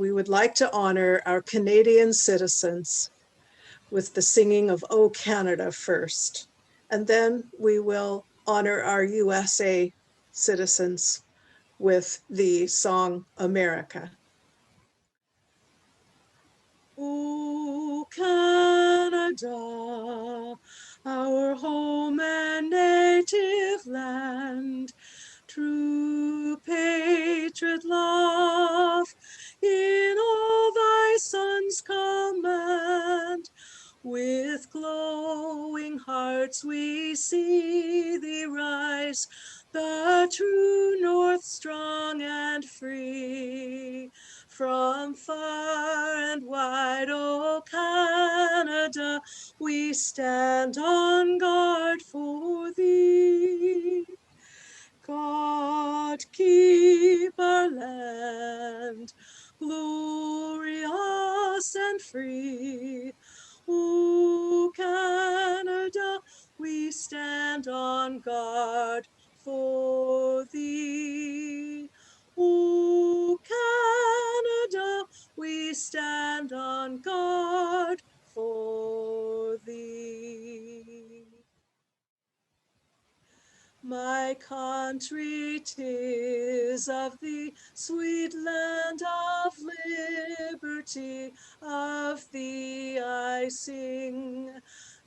we would like to honor our Canadian citizens with the singing of O Canada first, and then we will honor our USA citizens with the song America. O Canada, our home and native land, true patriot love in all thy sons command. With glowing hearts we see thee rise, the true north strong and free. From far and wide, O Canada, we stand on guard for thee. God keep our land, glorious and free. O Canada, we stand on guard for thee. O Canada, we stand on guard for thee. My country, 'tis of thee, sweet land of liberty, of thee I sing.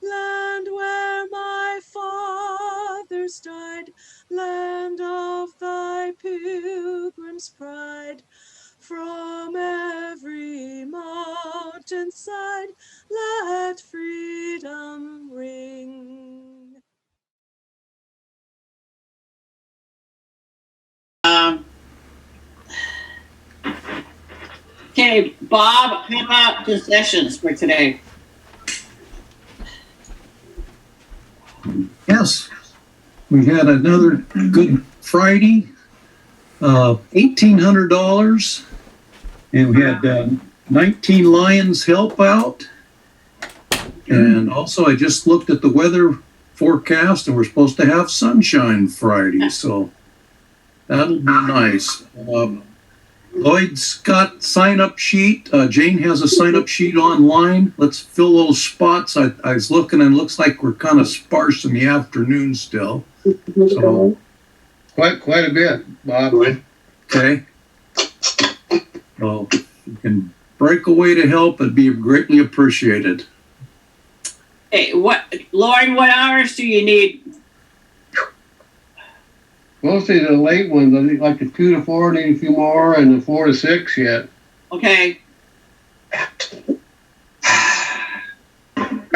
Land where my fathers died, land of thy pilgrims' pride. From every mountain side, let freedom ring. Okay, Bob, how about concessions for today? Yes, we had another Good Friday, $1,800, and we had 19 Lions help out. And also, I just looked at the weather forecast, and we're supposed to have sunshine Friday, so that'll be nice. Lloyd's got sign-up sheet. Jane has a sign-up sheet online. Let's fill those spots. I was looking, and it looks like we're kind of sparse in the afternoon still. So Quite a bit, Bob. okay. Well, if you can break away to help, it'd be greatly appreciated. Hey, Lauren, what hours do you need? Mostly the late ones, I think like the 2 to 4, need a few more, and the 4 to 6 yet. Okay. I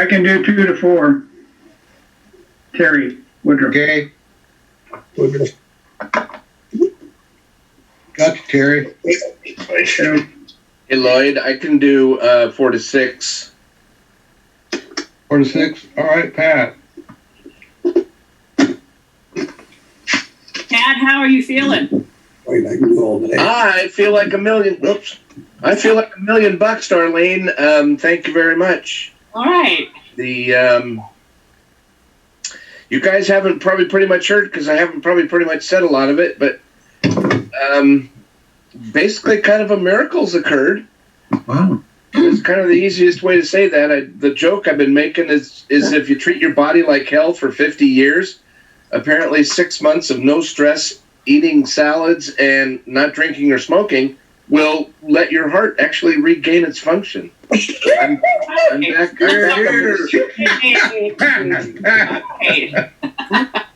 can do 2 to 4. Terry Woodruff. Okay. Got you, Terry. Hey, Lloyd, I can do 4 to 6. 4 to 6. All right, Pat. Tad, how are you feeling? Wait, I can do all day. I feel like $1 million. Oops. I feel like $1 million, Darlene. Thank you very much. All right. The you guys haven't probably pretty much heard, because I haven't probably pretty much said a lot of it, but basically kind of a miracle's occurred. Wow. It's kind of the easiest way to say that. The joke I've been making is if you treat your body like hell for 50 years, apparently 6 months of no stress, eating salads, and not drinking or smoking will let your heart actually regain its function. I'm back.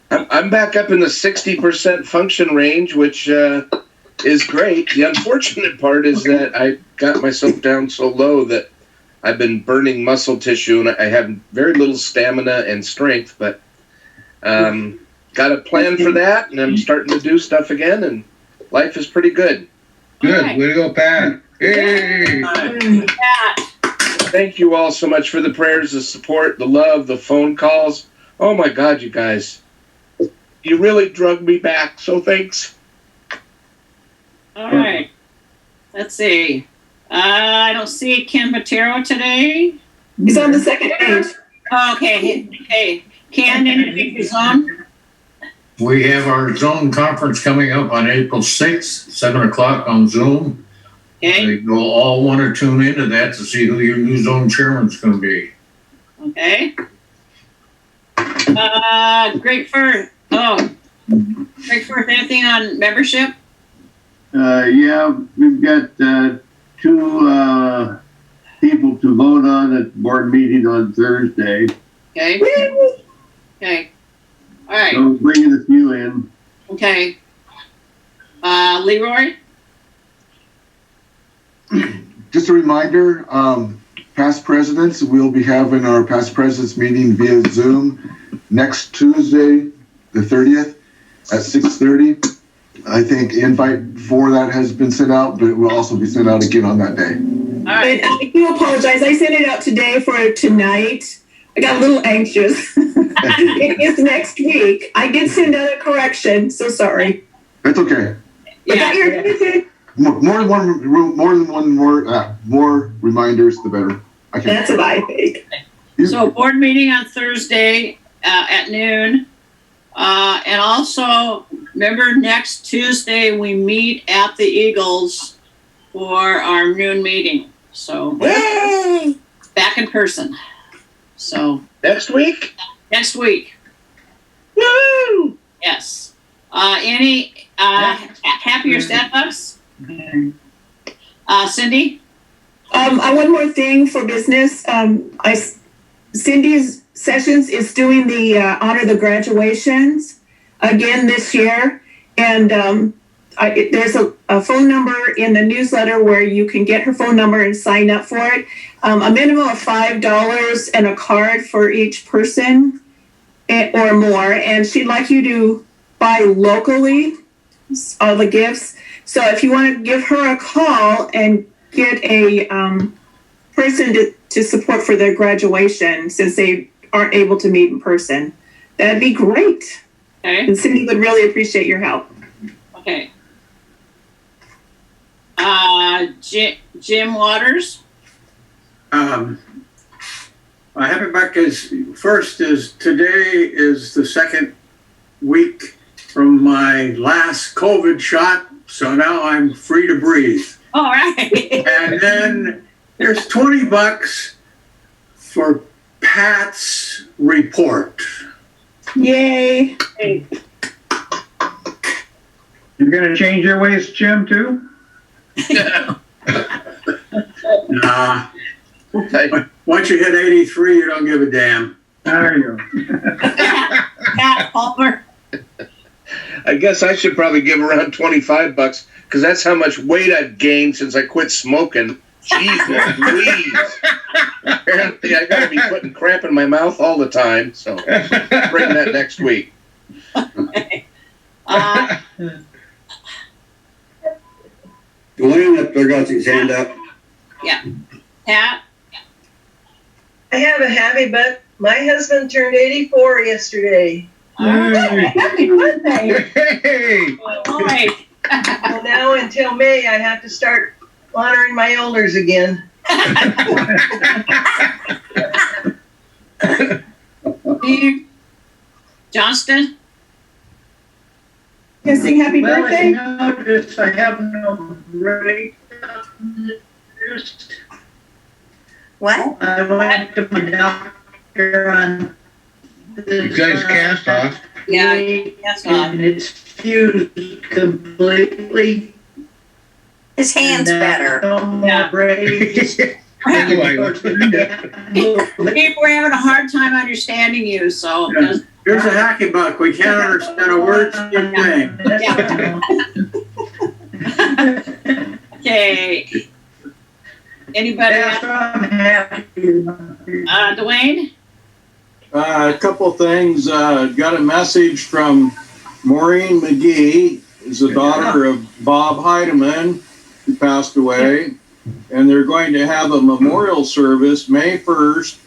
I'm back up in the 60% function range, which is great. The unfortunate part is that I got myself down so low that I've been burning muscle tissue, and I have very little stamina and strength, but got a plan for that, and I'm starting to do stuff again, and life is pretty good. Good. Right. Way to go, Pat. Hey. Pat. Thank you all so much for the prayers, the support, the love, the phone calls. Oh my God, you guys. You really drug me back, so thanks. All right. Let's see. I don't see Ken Patero today. He's on the second page. Okay. Hey, Ken, anything for Zone? We have our zone conference coming up on April 6th, 7 o'clock on Zoom. Okay, You'll all want to tune into that to see who your new zone chairman's going to be. okay. Great Firth, Great Firth, anything on membership? Yeah, we've got, two, people to vote on at board meeting on Thursday. Okay, okay. All right, So bringing a few in. okay. Leroy? Just a reminder, past presidents, we'll be having our past presidents meeting via Zoom next Tuesday, the 30th at 6:30. I think invite for that has been sent out, but it will also be sent out again on that day. All right, And I do apologize. I sent it out today for tonight. I got a little anxious. It is next week. I did send out a correction, so sorry. That's okay. But got your attention. More reminders, the better. I can. That's what I think. so board meeting on Thursday at noon. And also, remember next Tuesday, we meet at the Eagles for our noon meeting. So back in person. So Next week? next week. Woo! Yes. Any happier stand-ups? Cindy? One more thing for business. Cindy's Sessions is doing the honor the graduations again this year, and there's a phone number in the newsletter where you can get her phone number and sign up for it. A minimum of $5 and a card for each person or more, and she'd like you to buy locally all the gifts. So if you want to give her a call and get a person to support for their graduation, since they aren't able to meet in person, that'd be great. Okay. And Cindy would really appreciate your help. Okay. Jim Waters? I have it back as first is today is the second week from my last COVID shot, so now I'm free to breathe. All right. And then there's $20 for Pat's report. Yay. You're gonna change your ways, Jim, too? Nah. Once you hit 83, you don't give a damn. There you go. Pat Palmer? I guess I should probably give around $25 because that's how much weight I've gained since I quit smoking. Jesus, please. Apparently, I gotta be putting crap in my mouth all the time. So bring that next week. Okay. Dwayne up there got his hand up. Pat? I have a happy, but my husband turned 84 yesterday. Happy birthday. Hey! All right. Well, now until May, I have to start honoring my elders again. Steve Johnston? Can I sing happy birthday? Notice I have no break. What? I went to my doctor on You guys cast off. Yeah, that's not. and it's fused completely. His hand's better. No more Yeah. breaks. Anyway. Steve, we're having a hard time understanding you, so. Yeah. Here's a hacky buck. We can't understand a word you're saying. Okay. Anybody else? I'm happy. Dwayne? A couple things. Got a message from Maureen McGee, is the daughter of Bob Heidemann, who passed away. And they're going to have a memorial service May 1st,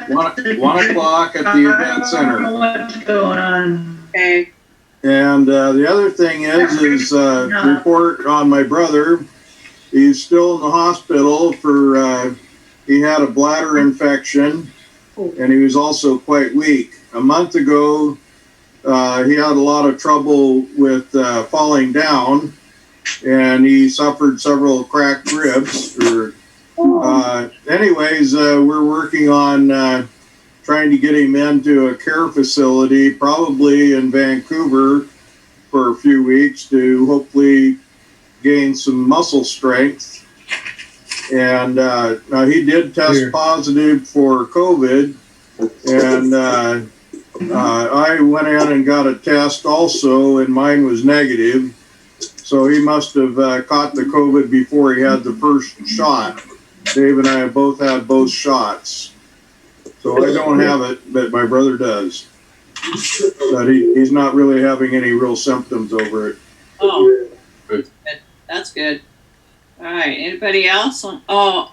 1 o'clock at the event I center. don't know what's going on. Okay. And the other thing is report on my brother. He's still in the hospital for, he had a bladder infection and he was also quite weak. A month ago, he had a lot of trouble with falling down and he suffered several cracked ribs. We're working on trying to get him into a care facility, probably in Vancouver, for a few weeks to hopefully gain some muscle strength. And now he did test positive for COVID, and I went in and got a test also, and mine was negative. So he must have caught the COVID before he had the first shot. Dave and I have both had both shots. So I don't have it, but my brother does. But he's not really having any real symptoms over it. Oh, good. That's good. All right. Anybody else? I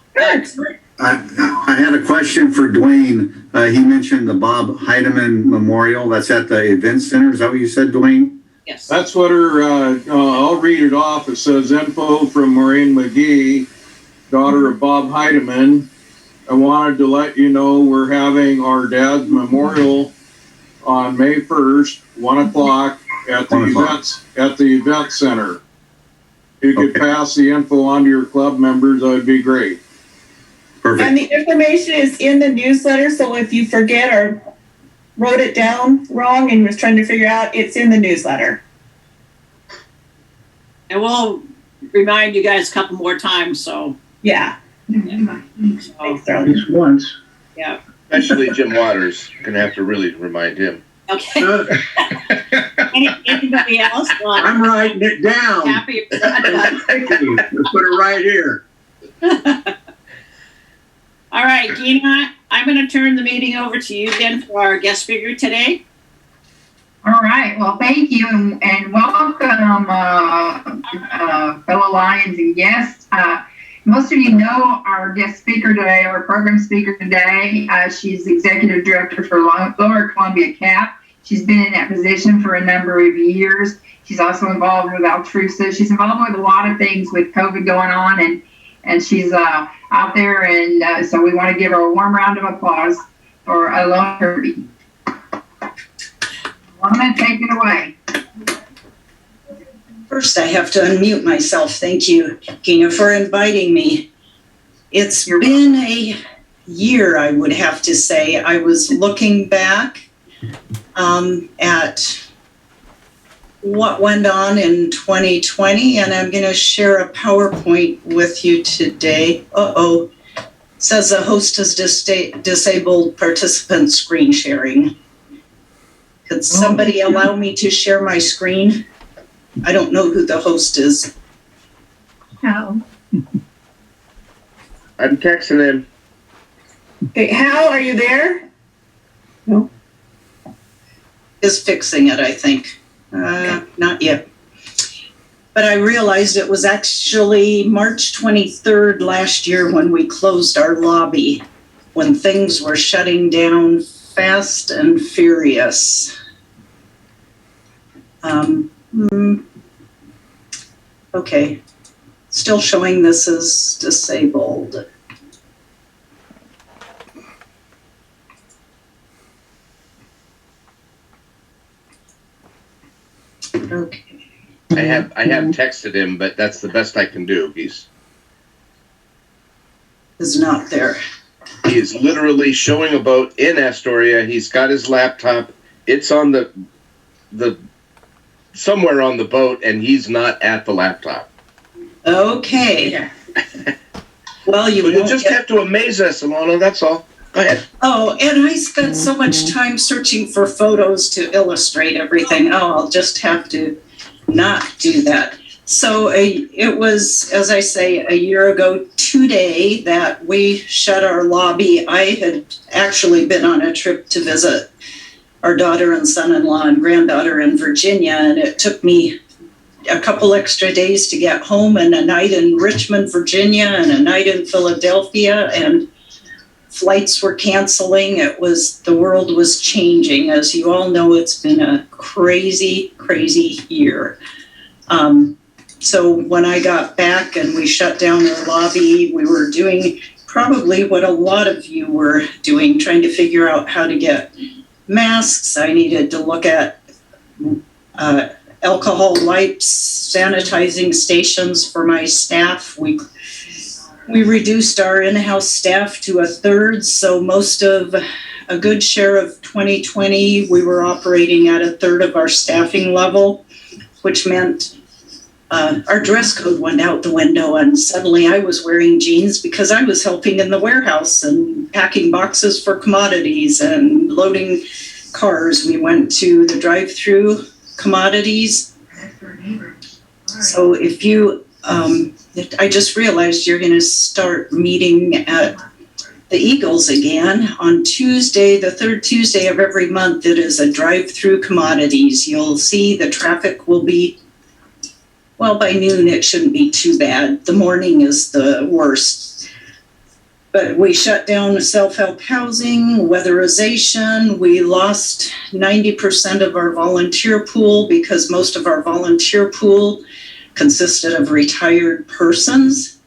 had a question for Dwayne. He mentioned the Bob Heidemann Memorial. That's at the Event Center. Is that what you said, Dwayne? Yes. That's what I'll read it off. It says, info from Maureen McGee, daughter of Bob Heidemann. I wanted to let you know we're having our dad's memorial on May 1st, 1 o'clock at the event center. If you could pass the info on to your club members, that would be great. Perfect. And the information is in the newsletter, so if you forget or wrote it down wrong and was trying to figure out, it's in the newsletter. And we'll remind you guys a couple more times, so. Yeah. So, Just once. yeah. Especially Jim Waters. Gonna have to really remind him. Okay. Anybody else? I'm writing it down. Happy. Thank you. Let's put it right here. All right, Gina, I'm going to turn the meeting over to you again for our guest speaker today. All right. Well, thank you and welcome, fellow Lions and guests. Most of you know our guest speaker today, our program speaker today. She's executive director for Lower Columbia CAP. She's been in that position for a number of years. She's also involved with Altrusa. She's involved with a lot of things with COVID going on, and she's out there. And so we want to give her a warm round of applause for Ilona Kirby. Ilona, take it away. First, I have to unmute myself. Thank you, Gina, for inviting me. It's been a year, I would have to say. I was looking back at what went on in 2020, and I'm going to share a PowerPoint with you today. It says the host has disabled participant screen sharing. Could somebody allow me to share my screen? I don't know who the host is. Hal. I'm texting him. Okay, Hal, are you there? No. Is fixing it, I think. Not yet. But I realized it was actually March 23rd last year when we closed our lobby, when things were shutting down fast and furious. Okay, still showing this is disabled. Okay. I have texted him, but that's the best I can do. He's not there. He is literally showing a boat in Astoria. He's got his laptop. It's on the somewhere on the boat, and he's not at the laptop. Okay. Well, you'll just have to amaze us, Ilona. That's all. Go ahead. Oh, and I spent so much time searching for photos to illustrate everything. I'll just have to not do that. So it was, as I say, a year ago today that we shut our lobby. I had actually been on a trip to visit our daughter and son-in-law and granddaughter in Virginia, and it took me a couple extra days to get home, and a night in Richmond, Virginia, and a night in Philadelphia, and flights were canceling. The world was changing. As you all know, it's been a crazy, crazy year. So when I got back and we shut down our lobby, we were doing probably what a lot of you were doing, trying to figure out how to get masks. I needed to look at alcohol wipes, sanitizing stations for my staff. We reduced our in-house staff to a third, so most of a good share of 2020, we were operating at a third of our staffing level, which meant our dress code went out the window, and suddenly I was wearing jeans because I was helping in the warehouse and packing boxes for commodities and loading cars. We went to the drive-through commodities. So if you, I just realized you're going to start meeting at the Eagles again on Tuesday, the third Tuesday of every month. It is a drive-through commodities. You'll see the traffic will be, well, by noon it shouldn't be too bad. The morning is the worst. But we shut down self-help housing, weatherization. We lost 90% of our volunteer pool because most of our volunteer pool consisted of retired persons.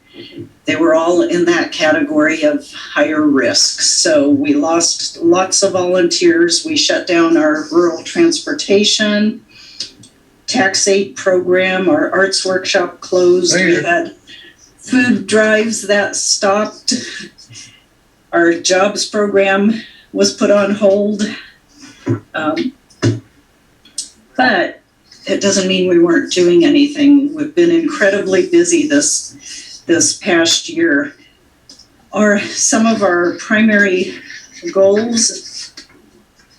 They were all in that category of higher risk. So we lost lots of volunteers. We shut down our rural transportation, tax aid program, our arts workshop closed. We had food drives that stopped. Our jobs program was put on hold. But it doesn't mean we weren't doing anything. We've been incredibly busy this past year. Some of our primary goals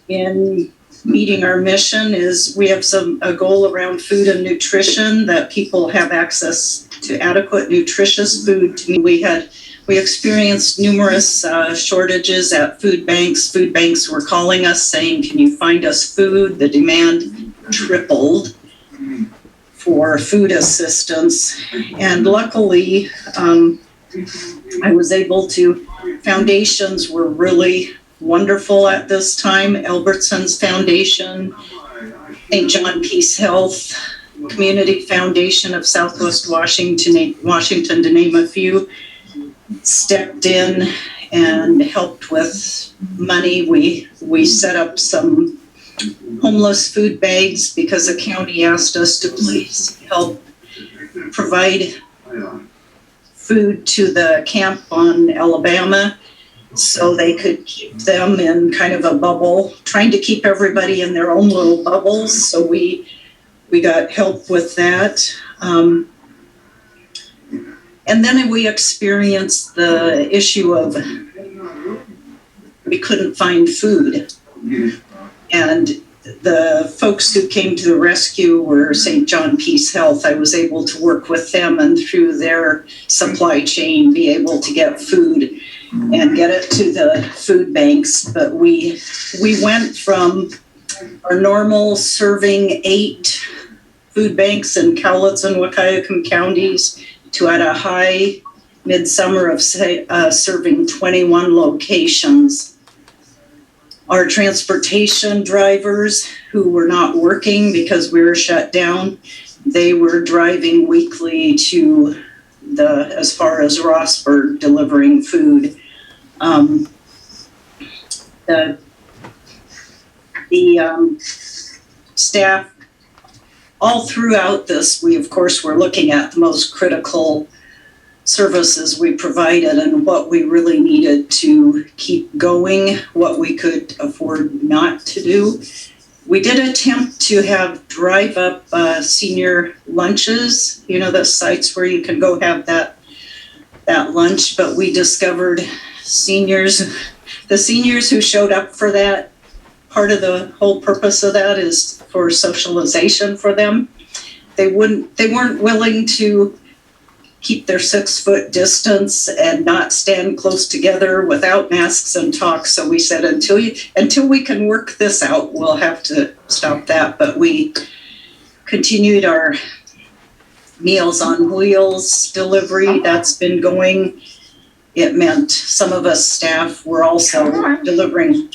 in meeting our mission is we have a goal around food and nutrition, that people have access to adequate nutritious food. We experienced numerous shortages at food banks. Food banks were calling us saying, can you find us food? The demand tripled for food assistance. And luckily, I was able to, foundations were really wonderful at this time. Albertson's Foundation, St. John Peace Health, Community Foundation of Southwest Washington, to name a few, stepped in and helped with money. We set up some homeless food bags because the county asked us to please help provide food to the camp on Alabama so they could keep them in kind of a bubble, trying to keep everybody in their own little bubbles. So we got help with that. And then we experienced the issue of we couldn't find food. And the folks who came to the rescue were St. John Peace Health. I was able to work with them and through their supply chain be able to get food and get it to the food banks. But we went from our normal serving 8 food banks in Cowlitz and Wahkiakum counties to at a high midsummer of serving 21 locations. Our transportation drivers who were not working because we were shut down, they were driving weekly to as far as Rossburg, delivering food. The staff, all throughout this, we of course were looking at the most critical services we provided and what we really needed to keep going, what we could afford not to do. We did attempt to have drive-up senior lunches, the sites where you can go have that lunch, but we discovered the seniors who showed up for that, part of the whole purpose of that is for socialization for them. They weren't willing to keep their 6-foot distance and not stand close together without masks and talk. So we said, until we can work this out, we'll have to stop that. But we continued our Meals on Wheels delivery. That's been going. It meant some of us staff were also delivering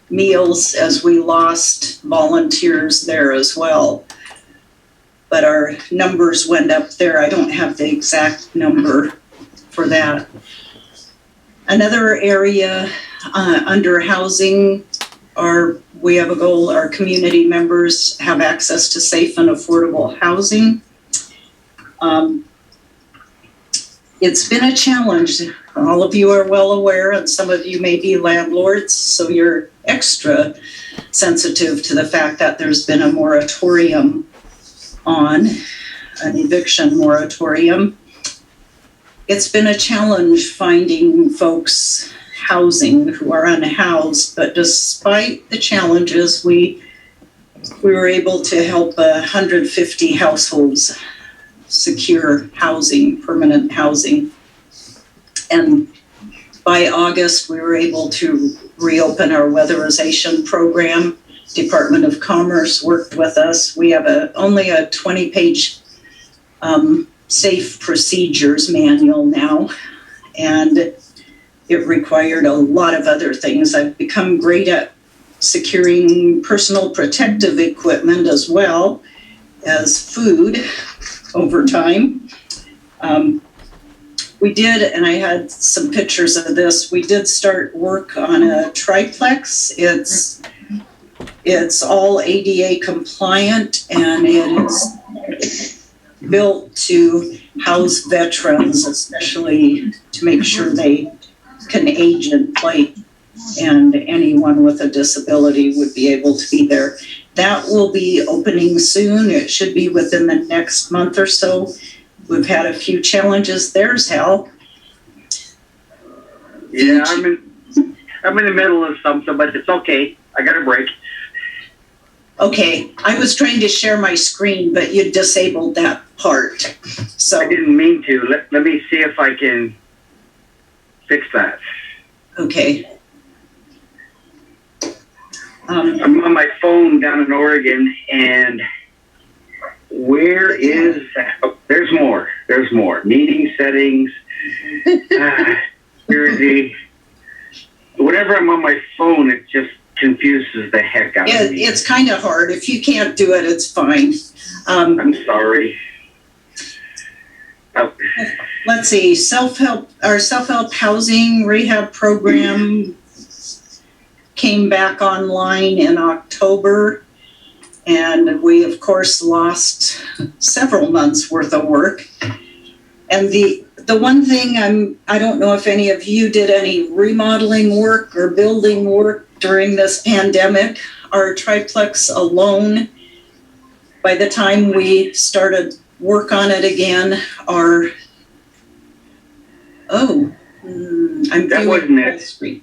meals as we lost volunteers there as well. But our numbers went up there. I don't have the exact number for that. Another area under housing, we have a goal, our community members have access to safe and affordable housing. It's been a challenge. All of you are well aware, and some of you may be landlords, so you're extra sensitive to the fact that there's been a moratorium on an eviction moratorium. It's been a challenge finding folks housing who are unhoused, but despite the challenges, we were able to help 150 households secure housing, permanent housing. And by August, we were able to reopen our weatherization program. Department of Commerce worked with us. We have only a 20-page safe procedures manual now, and it required a lot of other things. I've become great at securing personal protective equipment as well as food over time. We did, and I had some pictures of this, we did start work on a triplex. It's all ADA compliant, and it is built to house veterans, especially to make sure they can age in place, and anyone with a disability would be able to be there. That will be opening soon. It should be within the next month or so. We've had a few challenges. There's Hal. Yeah, I'm in the middle of something, but it's okay. I got a break. Okay, I was trying to share my screen, but you disabled that part. So I didn't mean to. Let me see if I can fix that. Okay. I'm on my phone down in Oregon, and where is that? Oh, there's more. There's more. Meeting settings, security. Whenever I'm on my phone, it just confuses the heck out of me. It's kind of hard. If you can't do it, it's fine. I'm sorry. Oh. Let's see, our self-help housing rehab program came back online in October, and we of course lost several months worth of work. And the one thing I don't know if any of you did any remodeling work or building work during this pandemic. Our triplex alone, by the time we started work on it again, that wasn't it. Screen.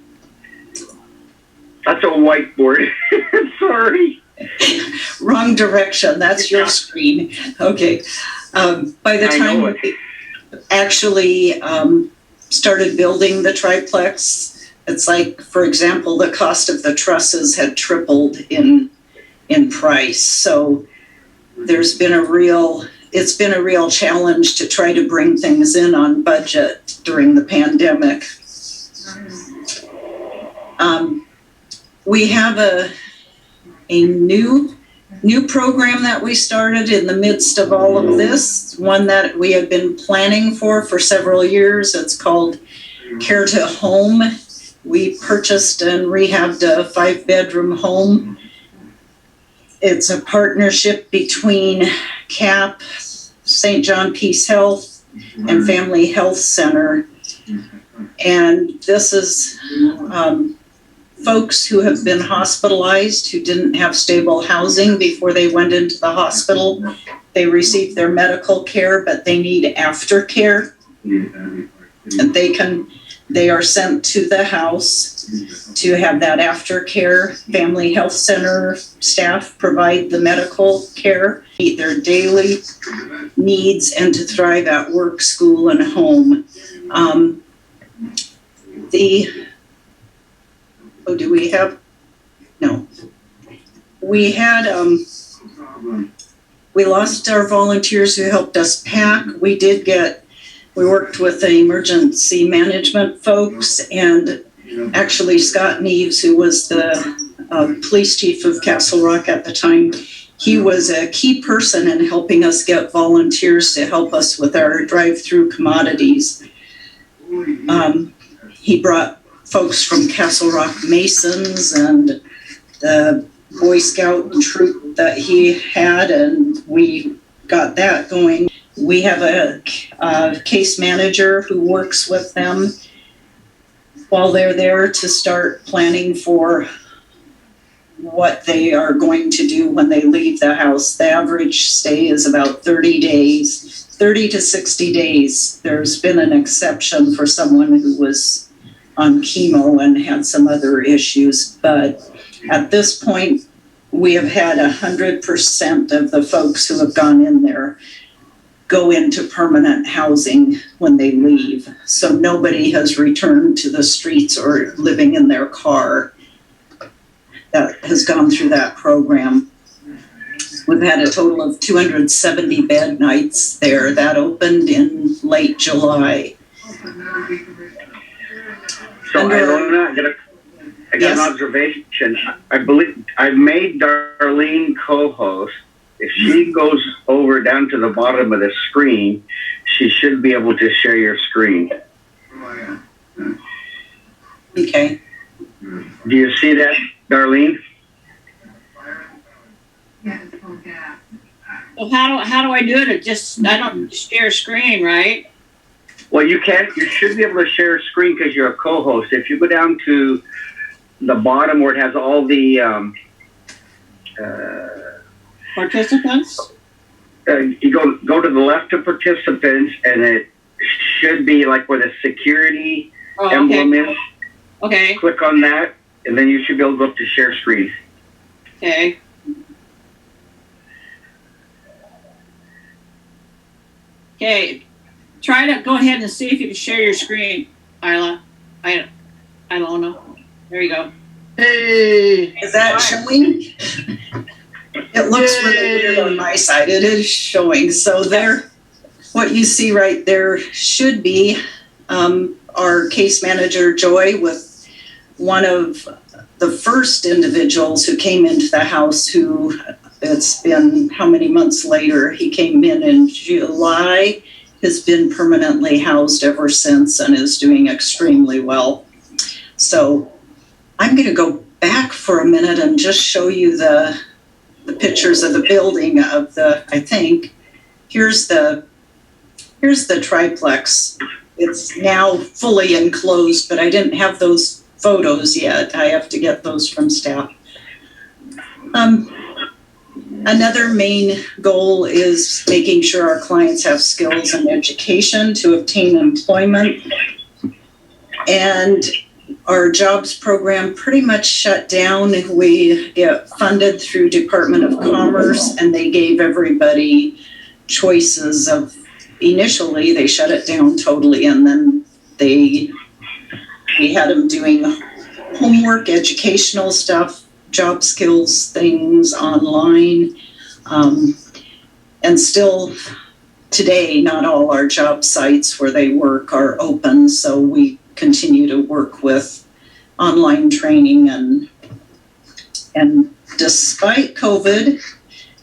That's a whiteboard. Sorry. Wrong direction. That's your screen. Okay. By the time we actually started building the triplex, it's like, for example, the cost of the trusses had tripled in price. So it's been a real challenge to try to bring things in on budget during the pandemic. We have a new program that we started in the midst of all of this, one that we have been planning for several years. It's called Care to Home. We purchased and rehabbed a 5-bedroom home. It's a partnership between CAP, St. John Peace Health, and Family Health Center. And this is folks who have been hospitalized, who didn't have stable housing before they went into the hospital. They received their medical care, but they need aftercare. And they are sent to the house to have that aftercare. Family Health Center staff provide the medical care, meet their daily needs, and to thrive at work, school, and home. Do we have? No. We had, we lost our volunteers who helped us pack. We worked with the emergency management folks, and actually Scott Neves, who was the police chief of Castle Rock at the time, he was a key person in helping us get volunteers to help us with our drive-through commodities. He brought folks from Castle Rock Masons and the Boy Scout troop that he had, and we got that going. We have a case manager who works with them while they're there to start planning for what they are going to do when they leave the house. The average stay is about 30 days, 30 to 60 days. There's been an exception for someone who was on chemo and had some other issues, but at this point, we have had 100% of the folks who have gone in there go into permanent housing when they leave. So nobody has returned to the streets or living in their car that has gone through that program. We've had a total of 270 bed nights there. That opened in late July. So Ilona, I got an observation. I believe I've made Darlene co-host. If she goes over down to the bottom of the screen, she should be able to share your screen. Okay. Do you see that, Darlene? Well, how do I do it? I don't share screen, right? Well, you should be able to share a screen because you're a co-host. If you go down to the bottom where it has all the participants, you go to the left of participants, and it should be like where the security emblem is. Okay. Click on that, and then you should be able to go up to share screen. Okay. Okay. Try to go ahead and see if you can share your screen, Isla. Ilona. There you go. Hey. Is that showing? It looks really weird on my side. It is showing. So there, what you see right there should be our case manager, Joy, with one of the first individuals who came into the house who, it's been how many months later, he came in July, has been permanently housed ever since and is doing extremely well. So I'm going to go back for a minute and just show you the pictures of the building of the, I think, here's the triplex. It's now fully enclosed, but I didn't have those photos yet. I have to get those from staff. Another main goal is making sure our clients have skills and education to obtain employment. And our jobs program pretty much shut down. We get funded through Department of Commerce, and they gave everybody choices of, initially they shut it down totally, and then we had them doing homework, educational stuff, job skills things online. And still today, not all our job sites where they work are open, so we continue to work with online training, and despite COVID,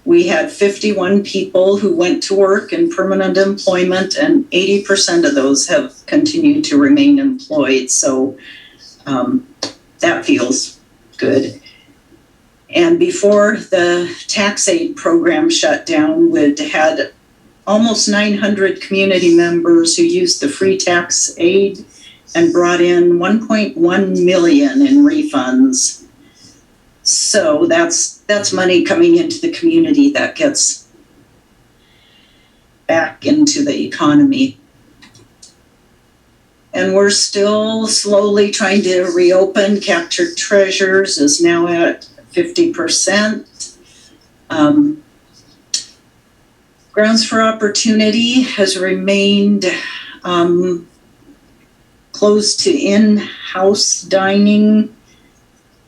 we had 51 people who went to work in permanent employment, and 80% of those have continued to remain employed. So that feels good. And before the tax aid program shut down, we'd had almost 900 community members who used the free tax aid and brought in 1.1 million in refunds. So that's money coming into the community that gets back into the economy. And we're still slowly trying to reopen. Captured Treasures is now at 50%. Grounds for Opportunity has remained closed to in-house dining.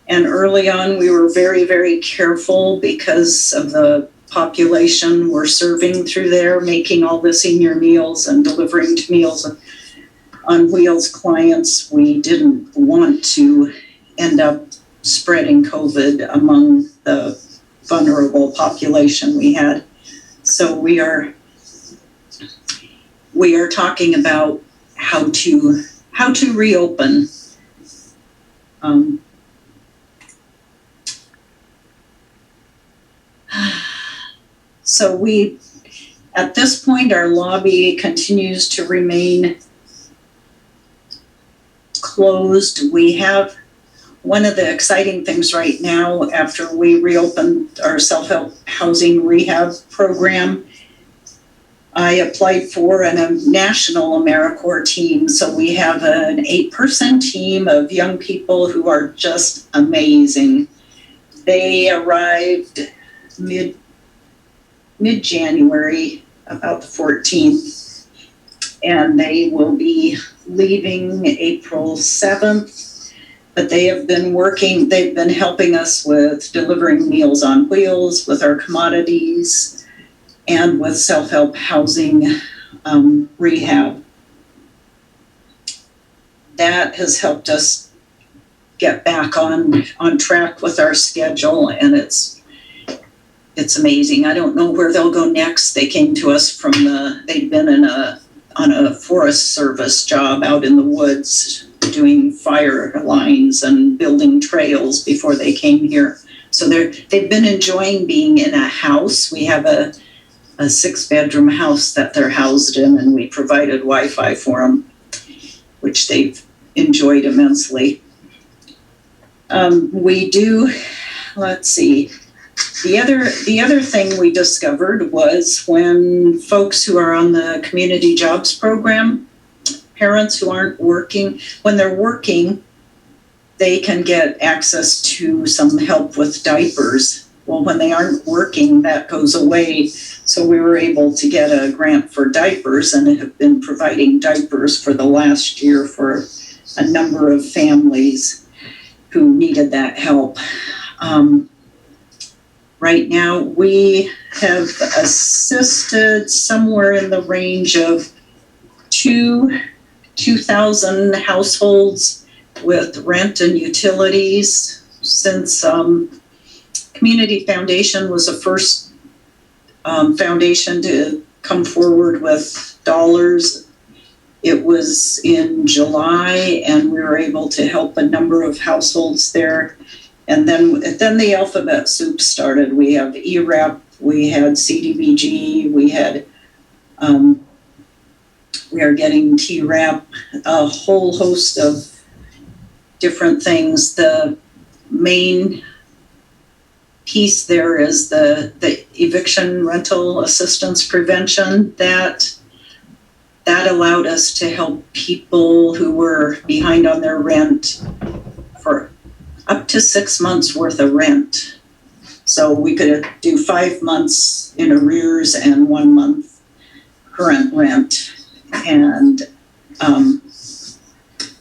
And early on, we were very, very careful because of the population we're serving through there, making all the senior meals and delivering to Meals on Wheels clients. We didn't want to end up spreading COVID among the vulnerable population we had. So we are talking about how to reopen. So at this point, our lobby continues to remain closed. We have one of the exciting things right now, after we reopened our self-help housing rehab program, I applied for a national AmeriCorps team. So we have an 8-person team of young people who are just amazing. They arrived mid-January, about the 14th, and they will be leaving April 7th. But they have been working, they've been helping us with delivering Meals on Wheels, with our commodities, and with self-help housing rehab. That has helped us get back on track with our schedule, and it's amazing. I don't know where they'll go next. They came to us they'd been on a Forest Service job out in the woods doing fire lines and building trails before they came here. So they've been enjoying being in a house. We have a 6-bedroom house that they're housed in, and we provided Wi-Fi for them, which they've enjoyed immensely. Let's see. The other thing we discovered was when folks who are on the community jobs program, parents who aren't working, when they're working, they can get access to some help with diapers. Well, when they aren't working, that goes away. So we were able to get a grant for diapers, and have been providing diapers for the last year for a number of families who needed that help. Right now, we have assisted somewhere in the range of 2,000 households with rent and utilities since Community Foundation was the first foundation to come forward with dollars. It was in July, and we were able to help a number of households there. And then the alphabet soup started. We have ERAP, we had CDBG, we are getting TRAP, a whole host of different things. The main piece there is the eviction rental assistance prevention that allowed us to help people who were behind on their rent for up to 6 months worth of rent. So we could do 5 months in arrears and 1 month current rent, and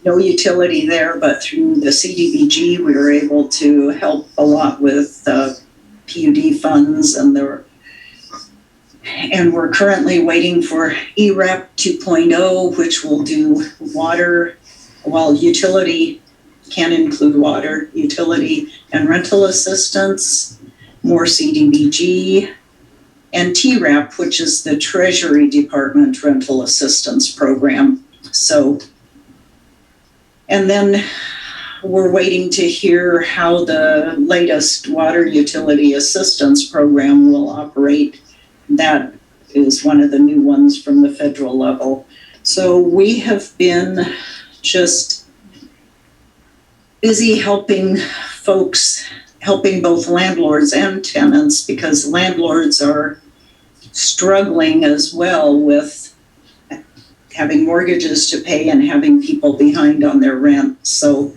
no utility there, but through the CDBG, we were able to help a lot with PUD funds, and we're currently waiting for ERAP 2.0, which will do water, while utility can include water, utility, and rental assistance, more CDBG, and TRAP, which is the Treasury Department Rental Assistance Program. So, and then we're waiting to hear how the latest water utility assistance program will operate. That is one of the new ones from the federal level. So we have been just busy helping folks, helping both landlords and tenants, because landlords are struggling as well with having mortgages to pay and having people behind on their rent. So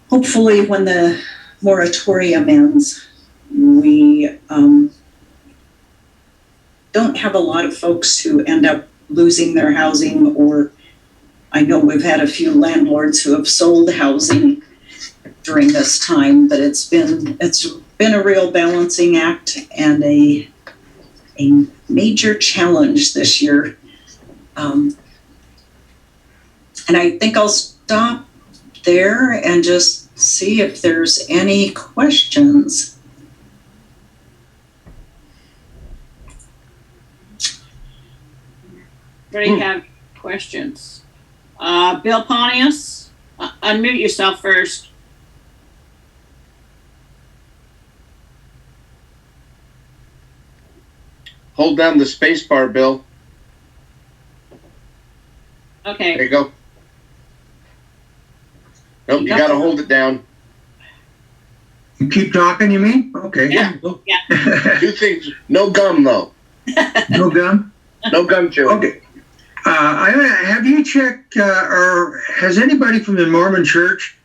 hopefully when the moratorium ends, we don't have a lot of folks who end up losing their housing, or I know we've had a few landlords who have sold housing during this time, but it's been a real balancing act and a major challenge this year. And I think I'll stop there and just see if there's any questions. Anybody have questions? Bill Pontius, unmute yourself first. hold down the space bar, Bill. Okay. There you go. Nope, you gotta hold it down. You keep talking, you mean? Okay. Yeah. Two things. No gum, though. No gum? No gum chewing. Okay. Have you checked, or has anybody from the Mormon Church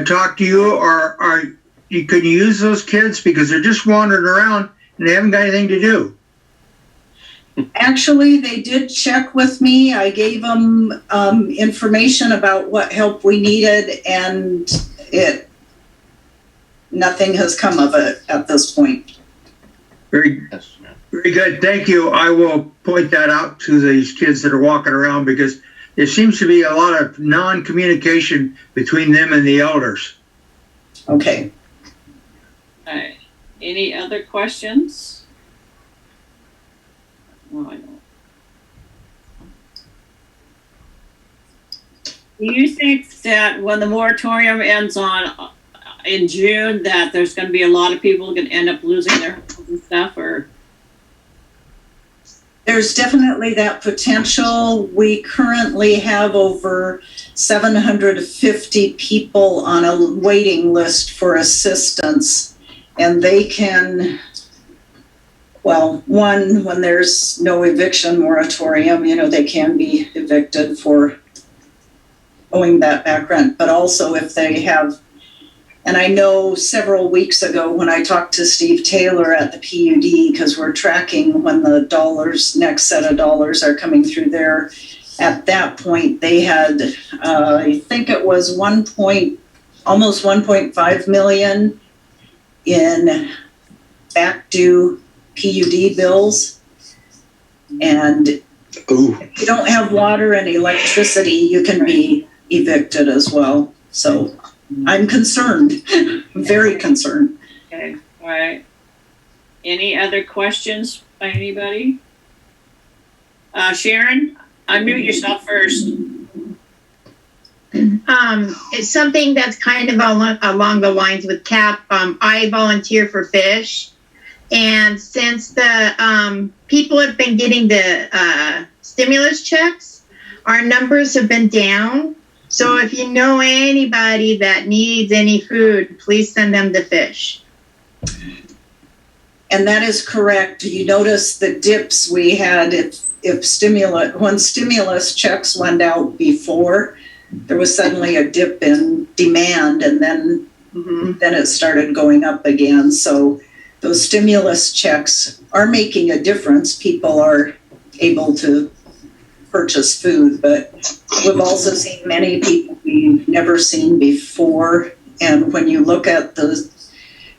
talked to you, or can you use those kids because they're just wandering around and they haven't got anything to do? Actually, they did check with me. I gave them information about what help we needed, and nothing has come of it at this point. Very good. Thank you. I will point that out to these kids that are walking around because there seems to be a lot of non-communication between them and the elders. Okay. All right. Any other questions? No, I don't. Do you think that when the moratorium ends in June, that there's going to be a lot of people going to end up losing their homes and stuff, or? There's definitely that potential. We currently have over 750 people on a waiting list for assistance, and they can, well, one, when there's no eviction moratorium, they can be evicted for owing that back rent, but also if they have, and I know several weeks ago when I talked to Steve Taylor at the PUD, because we're tracking when the next set of dollars are coming through there, at that point they had, I think it was almost 1.5 million in back due PUD bills. And if you don't have water and electricity, you can be evicted as well. So I'm concerned, very concerned. Okay, all right. Any other questions by anybody? Sharon, unmute yourself first. It's something that's kind of along the lines with CAP. I volunteer for fish, and since the people have been getting the stimulus checks, our numbers have been down. So if you know anybody that needs any food, please send them the fish. And that is correct. You notice the dips we had when stimulus checks went out before, there was suddenly a dip in demand, and then it started going up again. So those stimulus checks are making a difference. People are able to purchase food, but we've also seen many people we've never seen before. And when you look at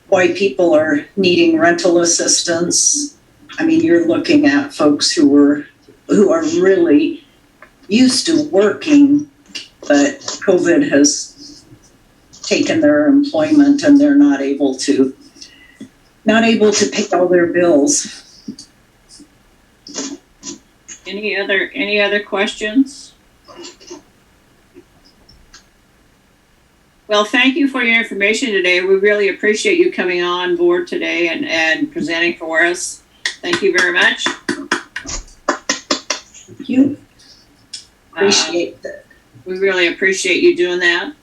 why people are needing rental assistance, I mean, you're looking at folks who are really used to working, but COVID has taken their employment and they're not able to pay all their bills. Any other questions? Well, thank you for your information today. We really appreciate you coming on board today and presenting for us. Thank you very much. Thank you. Appreciate that. We really appreciate you doing that.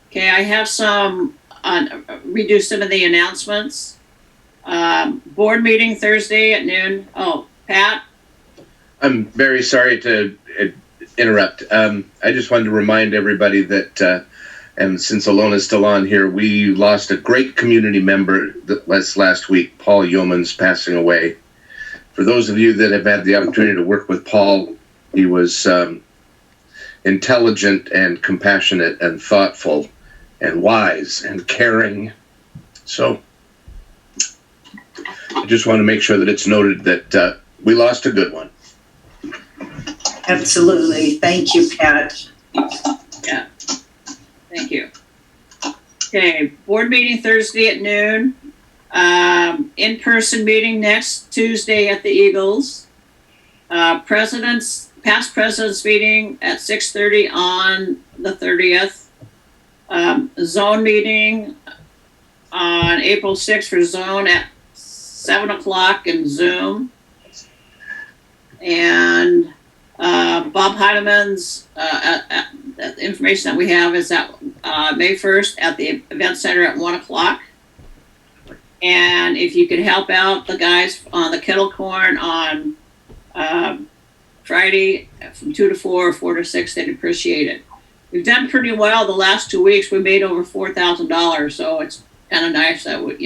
Okay, I have redo some of the announcements. Board meeting Thursday at noon. Oh, Pat? I'm very sorry to interrupt. I just wanted to remind everybody that, and since Ilona's still on here, we lost a great community member last week, Paul Yeomans, passing away. For those of you that have had the opportunity to work with Paul, he was intelligent and compassionate and thoughtful and wise and caring. So I just want to make sure that it's noted that we lost a good one. Absolutely. Thank you, Pat. Yeah. Thank you. Okay, board meeting Thursday at noon. In-person meeting next Tuesday at the Eagles. Past president's meeting at 6:30 on the 30th. Zone meeting on April 6th for zone at 7 o'clock in Zoom. And Bob Heinemann's the information that we have is that May 1st at the event center at 1 o'clock. And if you could help out the guys on the kettle corn on Friday from 2 to 4 or 4 to 6, they'd appreciate it. We've done pretty well the last 2 weeks. We made over $4,000, so it's kind of nice that we,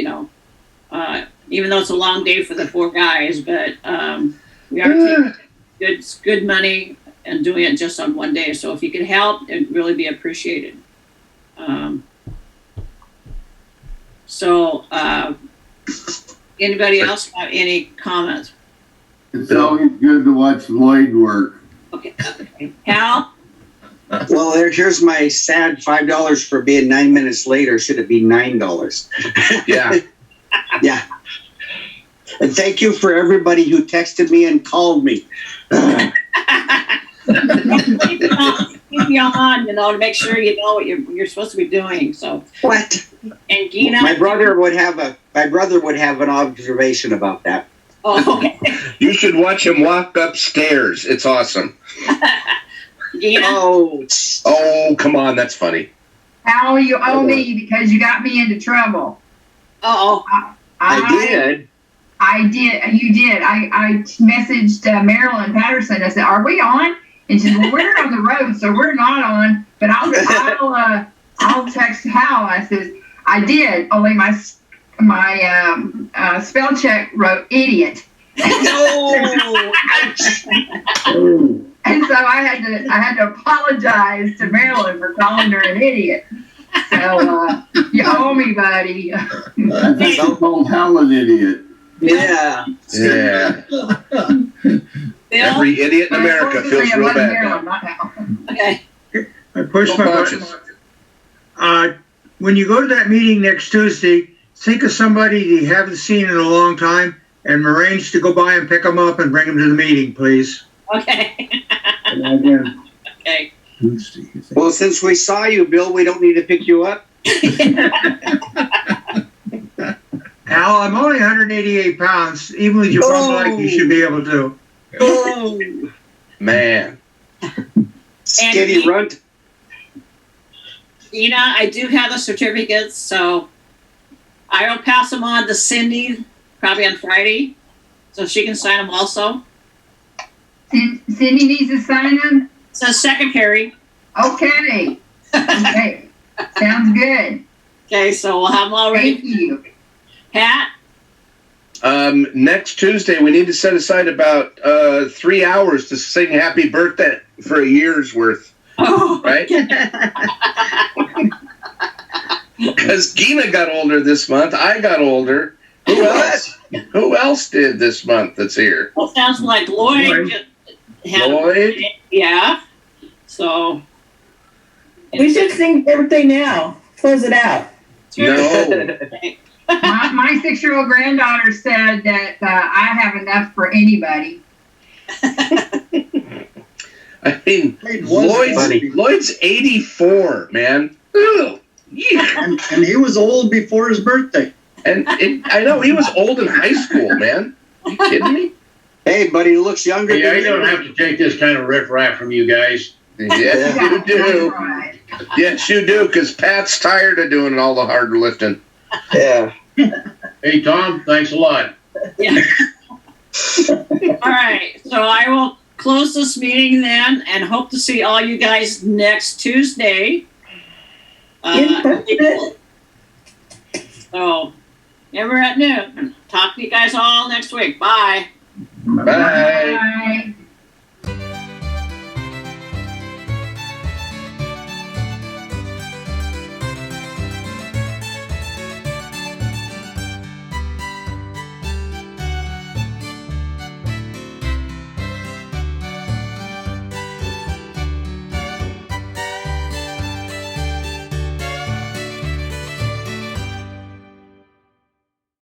even though it's a long day for the 4 guys, but we are taking good money and doing it just on one day. So if you could help, it'd really be appreciated. Anybody else have any comments? It's always good to watch Lloyd work. Okay. Hal? Well, here's my sad $5 for being 9 minutes later. Should it be $9? Yeah. Yeah. And thank you for everybody who texted me and called me. Keep you on, to make sure you know what you're supposed to be doing. So what? And Gina, my brother would have an observation about that. Oh, okay. You should watch him walk upstairs. It's awesome. Gina? Oh, come on, that's funny. How you owe me because you got me into trouble. I did. I did. You did. I messaged Marilyn Patterson. I said, "Are we on?" And she said, "Well, we're on the road, so we're not on. But I'll text Hal." I said, "I did. Only my spell check wrote idiot." And so I had to apologize to Marilyn for calling her an idiot. So you owe me, buddy. Don't call Hal an idiot. Yeah. Yeah. Every idiot in America feels real bad now. Okay. I pushed my button. When you go to that meeting next Tuesday, think of somebody you haven't seen in a long time and arrange to go by and pick them up and bring them to the meeting, please. Okay. Okay. Well, since we saw you, Bill, we don't need to pick you up. Al, I'm only 188 pounds. Even with your bum leg, you should be able to. Oh, man. Skinny runt. Gina, I do have the certificates, so I will pass them on to Cindy probably on Friday, so she can sign them also. Cindy needs to sign them? So secretary. Okay. Okay. Sounds good. Okay, so we'll have them all ready. Thank you. Pat? Next Tuesday, we need to set aside about 3 hours to sing happy birthday for a year's worth. Oh. Right? Because Gina got older this month. I got older. Who else did this month that's here? Well, sounds like Lloyd. Lloyd? Yeah. So. We should sing everything now. Close it out. No. My 6-year-old granddaughter said that I have enough for anybody. I mean, Lloyd's 84, man. Ugh. Yeah. And he was old before his birthday. And I know he was old in high school, man. Are you kidding me? Hey, buddy, he looks younger Yeah, than you don't have to take this kind of riffraff from you guys. Yes, you do. Yes, you do, because Pat's tired of doing all the hard lifting. Yeah. Hey, Tom, thanks a lot. Yeah. All right, so I will close this meeting then and hope to see all you guys next Tuesday. So, ever at noon. Talk to you guys all next week. Bye. Bye. Bye.